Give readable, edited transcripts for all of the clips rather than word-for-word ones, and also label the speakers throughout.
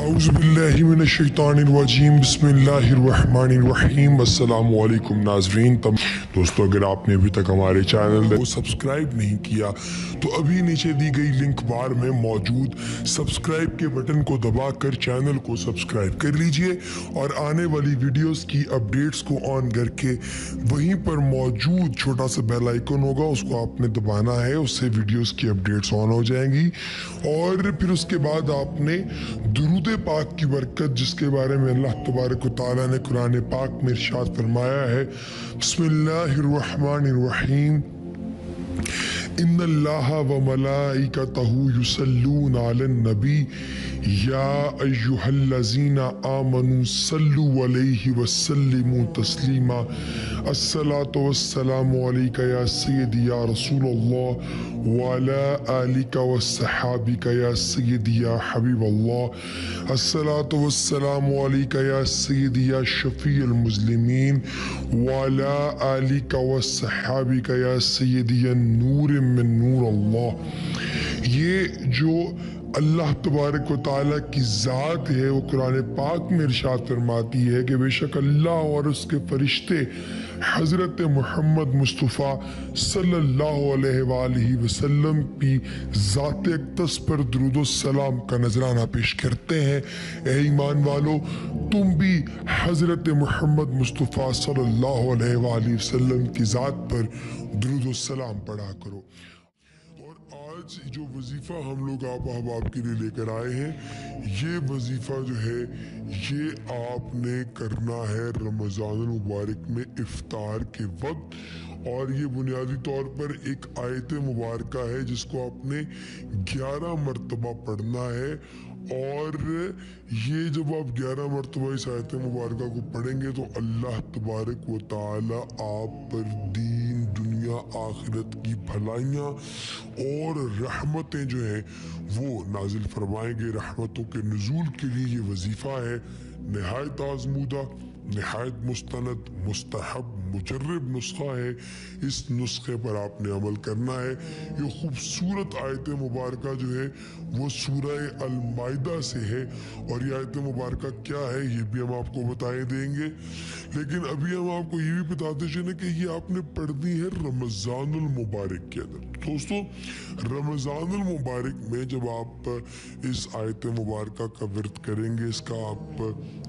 Speaker 1: औज़ुबिल्लाहिमिनश्शैतानिर्रजीम बिस्मिल्लाहिर्रहमानिर्रहीम। अस्सलामु अलैकुम नाज़रीन। दोस्तों, अगर आपने अभी तक हमारे चैनल को सब्सक्राइब नहीं किया तो अभी नीचे दी गई लिंक बार में मौजूद सब्सक्राइब के बटन को दबाकर चैनल को सब्सक्राइब कर लीजिए और आने वाली वीडियोस की अपडेट्स को ऑन करके वहीं पर मौजूद छोटा सा बेल आइकन होगा, उसको आपने दबाना है, उससे वीडियोस की अपडेट्स ऑन हो जाएंगी। और फिर उसके बाद आपने दुरूद पाक की बरकत, जिसके बारे में अल्लाह तबारक व तआला ने कुरान पाक में इरशाद फरमाया है, बिस्मिल्लाहिर्रहमानिर्रहीम, इन्नल्लाहा व मलाइकतहु युसल्लूना अलन नबी या अय्युहल्लज़ीना आमनू सल्लु अलैहि वसल्लिमू तस्लीमा। अस्सलातु वस्सलामु अलैका या सय्यदी या रसूलल्लाह व अला आलिका वस्सहाबिका या सय्यदी या हबीबल्लाह। अस्सलातु वस्सलामु अलैका या सय्यदी या शफीउल मुज़लिमीन व अला आलिका वस्सहाबिका या सय्यदी या नूर मिन नूर अल्लाह। ये जो अल्लाह तबारक व तआला की ज़ात है वो कुरान पाक में इरशाद फरमाती है कि बेशक अल्लाह और उसके फरिश्ते हज़रत मोहम्मद मुस्तफ़ा सल्लल्लाहु अलैहि वसल्लम की ज़ात अक़दस पर दुरूद सलाम का नजराना पेश करते हैं। ए ईमान वालो, तुम भी हज़रत मोहम्मद मुस्तफ़ा सल्लल्लाहु अलैहि वसल्लम की ज़ात पर दुरूद सलाम पढ़ा करो। आज जो वजीफा हम लोग आप अहबाब के लिए लेकर आए हैं, ये वजीफा जो है ये आपने करना है रमज़ान मुबारक में इफ्तार के वक्त। और ये बुनियादी तौर पर एक आयत मुबारका है जिसको आपने 11 मरतबा पढ़ना है। और ये जब आप 11 मरतबा इस आयत मुबारका को पढ़ेंगे तो अल्लाह तबारक व तआला आप पर दीन दुनिया आखिरत की भलाइयाँ और रहमतें जो हैं वो नाजिल फरमाएंगे। रहमतों के नुज़ूल के लिए ये वजीफ़ा है नहायत आज़मूदा, नहायत मुस्तनद, मुस्तहब, मुजर्रब नुस्खा है। इस नुस्खे पर आपने अमल करना है। ये खूबसूरत आयत मुबारका जो है वो सूरह अल-माइदा से है और ये आयत मुबारका क्या है ये भी हम आपको बताए देंगे। लेकिन अभी हम आपको ये भी बताते चले कि ये आपने पढ़नी है रमज़ानुल मुबारक के अंदर। दोस्तों, रमज़ानुल मुबारक में जब आप इस आयत मुबारका का विर्द करेंगे, इसका आप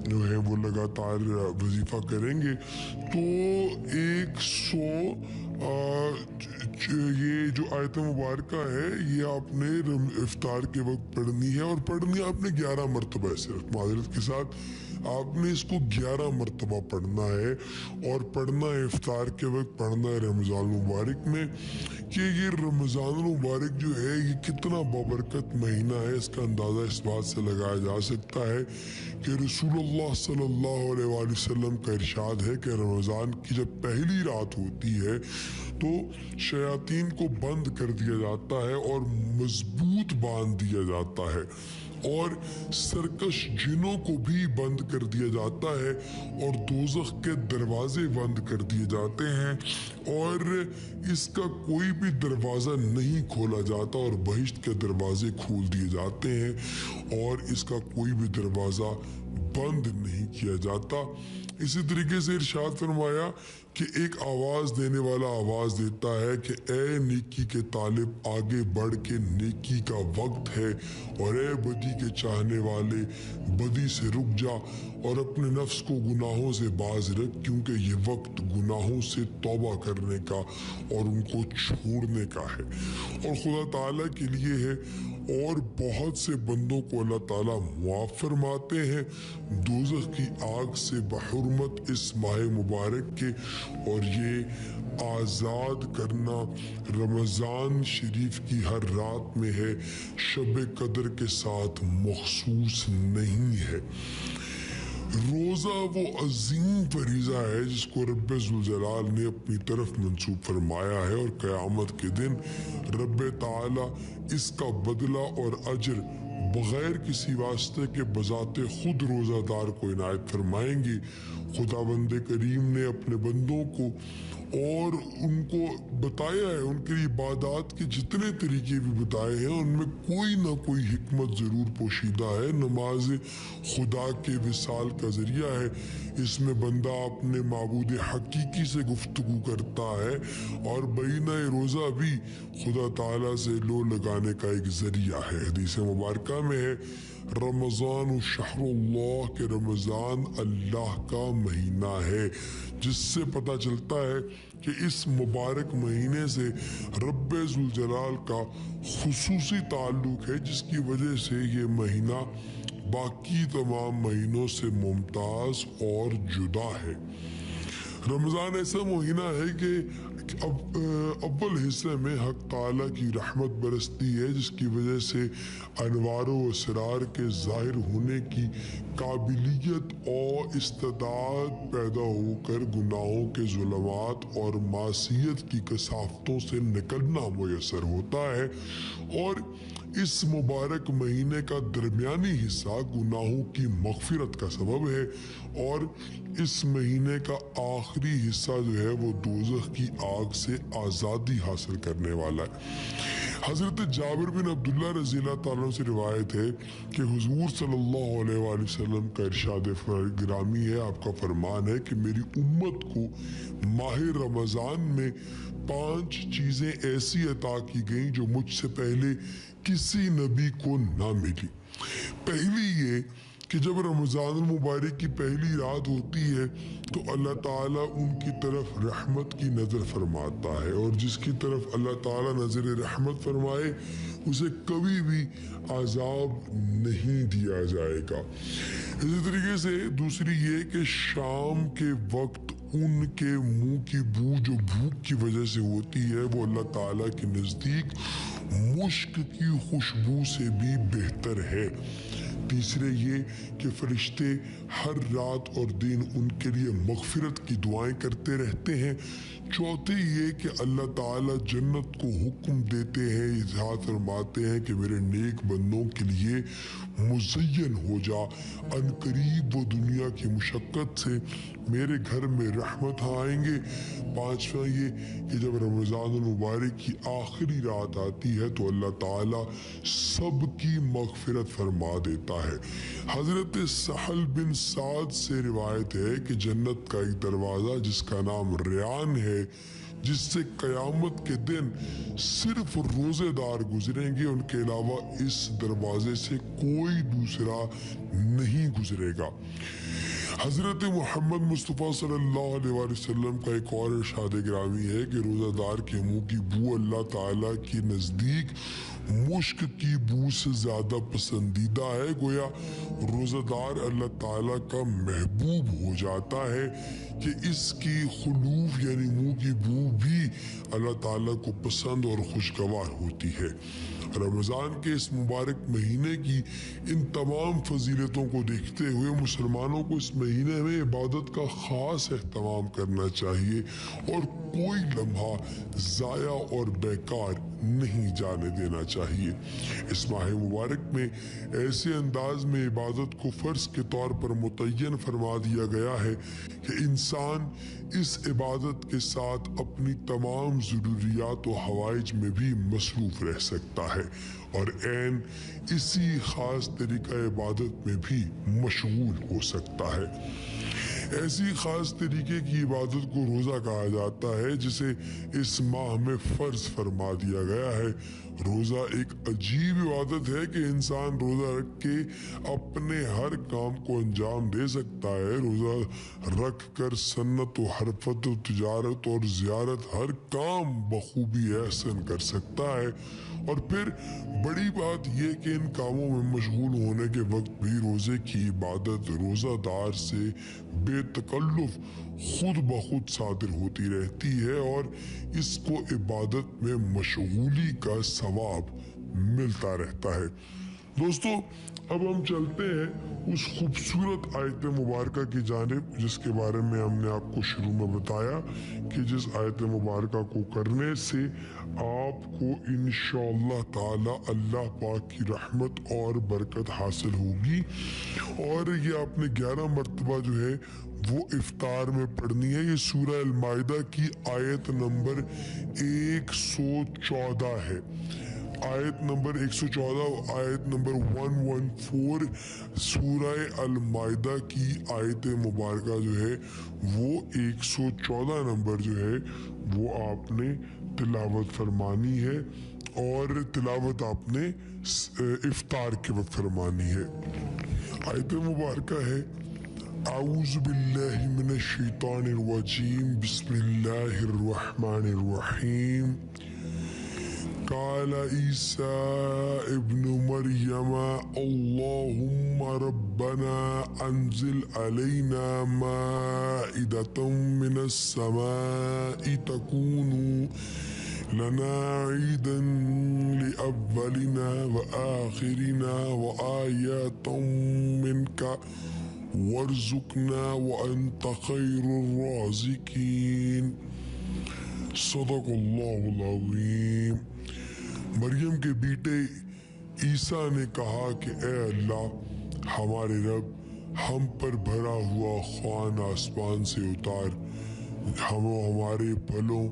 Speaker 1: जो है वो लगातार वजीफा करेंगे तो 100 ये जो आयत मुबारका है ये आपने इफ्तार के वक्त पढ़नी है। और पढ़नी आपने 11 मरतबा, सिर्फ माजरत के साथ आपने इसको 11 मरतबा पढ़ना है। और पढ़ना है इफ्तार के वक्त, पढ़ना है रमज़ान मुबारक में। कि ये रमज़ान मुबारक जो है ये कितना बाबरकत महीना है, इसका अंदाज़ा इस बात से लगाया जा सकता है कि रसूलुल्लाह सल्लल्लाहु अलैहि वसल्लम का इरशाद है कि रमज़ान की जब पहली रात होती है तो शयातीन को बंद कर दिया जाता है और मजबूत बांध दिया जाता है और सरकश जिनों को भी बंद कर दिया जाता है और दोज़ख के दरवाजे बंद कर दिए जाते हैं और इसका कोई भी दरवाज़ा नहीं खोला जाता और बहिश्त के दरवाजे खोल दिए जाते हैं और इसका कोई भी दरवाज़ा बंद नहीं किया जाता। इसी तरीके से इरशाद फरमाया कि एक आवाज़ देने वाला आवाज़ देता है कि ए नेकी के तालिब आगे बढ़ के नेकी का वक्त है और ए बदी के चाहने वाले बदी से रुक जा और अपने नफ्स को गुनाहों से बाज रख, क्योंकि ये वक्त गुनाहों से तौबा करने का और उनको छोड़ने का है और खुदा ताला के लिए है। और बहुत से बंदों को अल्लाह ताला मुआफ़ फरमाते हैं दोज़ख की आग से बहुरमत इस माह मुबारक के। और ये आज़ाद करना रमज़ान शरीफ की हर रात में है, शब कदर के साथ मखसूस नहीं है। रोज़ा वो अजीम फरीज़ा है जिसको रब्बे ज़ुल जलाल ने अपनी तरफ मंसूब फरमाया है और क़यामत के दिन रब्बे ताला इसका बदला और अजर बग़ैर किसी वास्ते के बज़ाते खुद रोज़ादार को इनायत फरमाएंगे। खुदाबंद करीम ने अपने बंदों को اور ان کو بتایا ہے, ان کے عبادات کے جتنے طریقے بھی بتائے ہیں ان میں کوئی نہ کوئی حکمت ضرور پوشیدہ ہے. نماز خدا کے وصال کا ذریعہ ہے, اس میں بندہ اپنے معبود حقیقی سے گفتگو کرتا ہے, اور بینہ روزہ بھی خدا تعالیٰ سے لو لگانے کا ایک ذریعہ ہے. حدیث مبارکہ میں ہے رمضان شہر اللہ, کہ رمضان اللہ کا مہینہ ہے, جس سے پتہ چلتا ہے کہ اس مبارک مہینے سے رب ذوالجلال کا خصوصی تعلق ہے, جس کی وجہ سے یہ مہینہ باقی تمام مہینوں سے ممتاز اور جدا ہے. رمضان ایسا مہینہ ہے کہ اول حصے میں حق تعالیٰ کی رحمت برستی ہے, جس کی وجہ سے انوار و اسرار کے ظاہر ہونے کی قابلیت اور استعداد پیدا ہو کر گناہوں کے ظلمات اور معصیت کی کثافتوں سے نکلنا میسر ہوتا ہے. اور اس مبارک مہینے کا درمیانی حصہ گناہوں کی مغفرت کا سبب ہے, اور اس مہینے کا آخری حصہ جو ہے وہ دوزخ کی آگ سے آزادی حاصل کرنے والا ہے. حضرت جابر بن عبداللہ رضی اللہ تعالیٰ سے روایت ہے کہ حضور صلی اللہ علیہ وآلہ وسلم کا ارشاد گرامی ہے, آپ کا فرمان ہے کہ میری امت کو ماہ رمضان میں 5 چیزیں ایسی عطا کی گئیں جو مجھ سے پہلے کسی نبی کو نہ ملی. پہلی یہ کہ جب رمضان المبارک کی پہلی رات ہوتی ہے تو اللہ تعالیٰ ان کی طرف رحمت کی نظر فرماتا ہے, اور جس کی طرف اللہ تعالیٰ نظر رحمت فرمائے اسے کبھی بھی عذاب نہیں دیا جائے گا. اسی طریقے سے دوسری یہ کہ شام کے وقت ان کے منہ کی بو جو بھوک کی وجہ سے ہوتی ہے وہ اللہ تعالیٰ کے نزدیک مشک کی خوشبو سے بھی بہتر ہے. تیسرے یہ کہ فرشتے ہر رات اور دن ان کے لیے مغفرت کی دعائیں کرتے رہتے ہیں. چوتھے یہ کہ اللہ تعالیٰ جنت کو حکم دیتے ہیں, اظہار فرماتے ہیں کہ میرے نیک بندوں کے لیے مزین ہو جا, ان قریب وہ دنیا کی مشقت سے میرے گھر میں رحمت آئیں گے. پانچواں یہ کہ جب رمضان المبارک کی آخری رات آتی ہے تو اللہ تعالیٰ سب کی مغفرت فرما دیتا ہے. حضرت سہل بن سعد سے روایت ہے کہ جنت کا ایک دروازہ جس کا نام ریان ہے, جس سے قیامت کے دن صرف روزے دار گزریں گے, ان کے علاوہ اس دروازے سے کوئی دوسرا نہیں گزرے گا. حضرت محمد مصطفیٰ صلی اللہ علیہ وآلہ وسلم کا ایک اور ارشاد گرامی ہے کہ روزہ دار کے منہ کی بو اللہ تعالیٰ کے نزدیک مشک کی بو سے زیادہ پسندیدہ ہے. گویا روزہ دار اللہ تعالیٰ کا محبوب ہو جاتا ہے کہ اس کی خلوف یعنی منہ کی بو بھی اللہ تعالیٰ کو پسند اور خوشگوار ہوتی ہے. رمضان کے اس مبارک مہینے کی ان تمام فضیلتوں کو دیکھتے ہوئے مسلمانوں کو اس مہینے میں عبادت کا خاص اہتمام کرنا چاہیے, اور کوئی لمحہ ضائع اور بیکار نہیں جانے دینا چاہیے. اس ماہ مبارک میں ایسے انداز میں عبادت کو فرض کے طور پر متعین فرما دیا گیا ہے کہ انسان اس عبادت کے ساتھ اپنی تمام ضروریات و حوائج میں بھی مصروف رہ سکتا ہے, اور عین اسی خاص طریقہ عبادت میں بھی مشغول ہو سکتا ہے. ایسی خاص طریقے کی عبادت کو روزہ کہا جاتا ہے جسے اس ماہ میں فرض فرما دیا گیا ہے. روزہ ایک عجیب عبادت ہے کہ انسان روزہ رکھ کے اپنے ہر کام کو انجام دے سکتا ہے. روزہ رکھ کر سنت و حرفت و تجارت اور زیارت ہر کام بخوبی احسن کر سکتا ہے, اور پھر بڑی بات یہ کہ ان کاموں میں مشغول ہونے کے وقت بھی روزے کی عبادت روزہ دار سے بے تکلف خود بخود صادر ہوتی رہتی ہے, اور اس کو عبادت میں مشغولی کا ثواب ملتا رہتا ہے. دوستو, اب ہم چلتے ہیں اس خوبصورت آیت مبارکہ کی جانب جس کے بارے میں ہم نے آپ کو شروع میں بتایا کہ جس آیت مبارکہ کو کرنے سے آپ کو انشاءاللہ تعالی اللہ پاک کی رحمت اور برکت حاصل ہوگی, اور یہ آپ نے 11 مرتبہ جو ہے वो इफ्तार में पढ़नी है। ये सूरह अल-माइदा की आयत नंबर 114 है। आयत नंबर 114, आयत नंबर 114 सूरह अल-माइदा की आयत मुबारका जो है वो 114 नंबर जो है वो आपने तिलावत फरमानी है, और तिलावत आपने इफ्तार के वक्त फरमानी है। आयत मुबारका है आऊज़ु बिल्लाहि मिनश शैतानिर रजीम, बिस्मिल्लाहिर रहमानिर रहीम। काला ईसा इब्नु मरियम अल्लाहुम्मा रब्बना अंजिल अलैना माइदतम मिनस समाई तकूनु लना ईदन लिअव्वलिना व आखिरिना व आयतम मिनका वर्जुकना व अंत खैरुर राज़िकीन। सदक़ल्लाहुल अज़ीम। मरियम के बेटे ईसा ने कहा कि ए अल्लाह हमारे रब, हम पर भरा हुआ ख्वान आसमान से उतार, हम हमारे फलों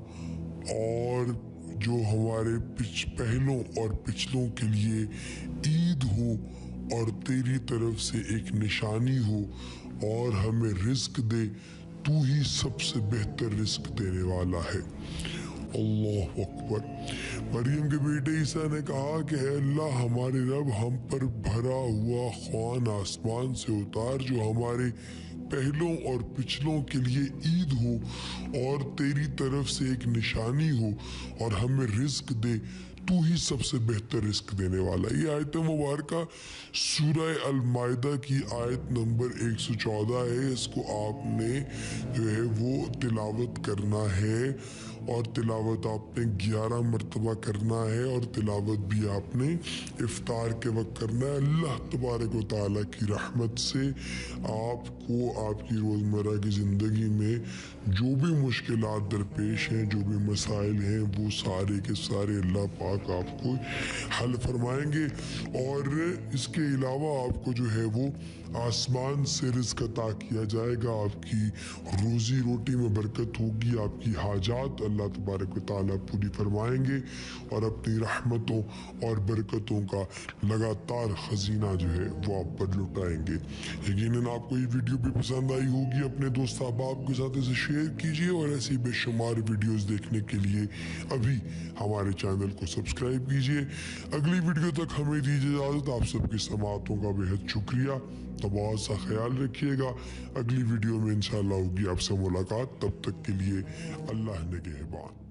Speaker 1: और जो हमारे पहलों और पिछलों के लिए ईद हो और तेरी तरफ से एक निशानी हो, और हमें रिस्क दे, तू ही सबसे बेहतर रिस्क देने वाला है। अल्लाह अकबर। मरियम के बेटे ईसा ने कहा कि अल्लाह हमारे रब, हम पर भरा हुआ ख्वान आसमान से उतार जो हमारे पहलों और पिछलों के लिए ईद हो और तेरी तरफ से एक निशानी हो, और हमें रिस्क दे, तू ही सबसे बेहतर रिस्क देने वाला। ये आयत मुबारका सूरह अल-माइदा की आयत नंबर 114 है। इसको आपने जो है वो तिलावत करना है, और तिलावत आपने 11 मरतबा करना है, और तिलावत भी आपने इफ्तार के वक्त करना है। अल्लाह तबारक व तआला की रहमत से आपको आपकी रोज़मर्रा की ज़िंदगी में जो भी मुश्किलात दरपेश हैं, जो भी मसाइल हैं, वो सारे के सारे अल्लाह पाक आपको हल फरमाएंगे। और इसके अलावा आपको जो है वो आसमान से रिज़्क अता किया जाएगा, आपकी रोज़ी रोटी में बरकत होगी, आपकी हाजात अल्लाह तबारक व तआला पूरी फरमाएंगे, और अपनी रहमतों और बरकतों का लगातार खजीना जो है वो आप पर लुटाएंगे। यकीनन आपको ये वीडियो भी पसंद आई होगी। अपने दोस्त अहबाब के साथ इसे शेयर कीजिए, और ऐसी बेशुमार वीडियोस देखने के लिए अभी हमारे चैनल को सब्सक्राइब कीजिए। अगली वीडियो तक हमें दीजिए इजाज़त। आप सबकी समातों का बेहद शुक्रिया। तो बहुत सा ख्याल रखिएगा। अगली वीडियो में इंशाल्लाह होगी आपसे मुलाकात। तब तक के लिए अल्लाह निगहबान।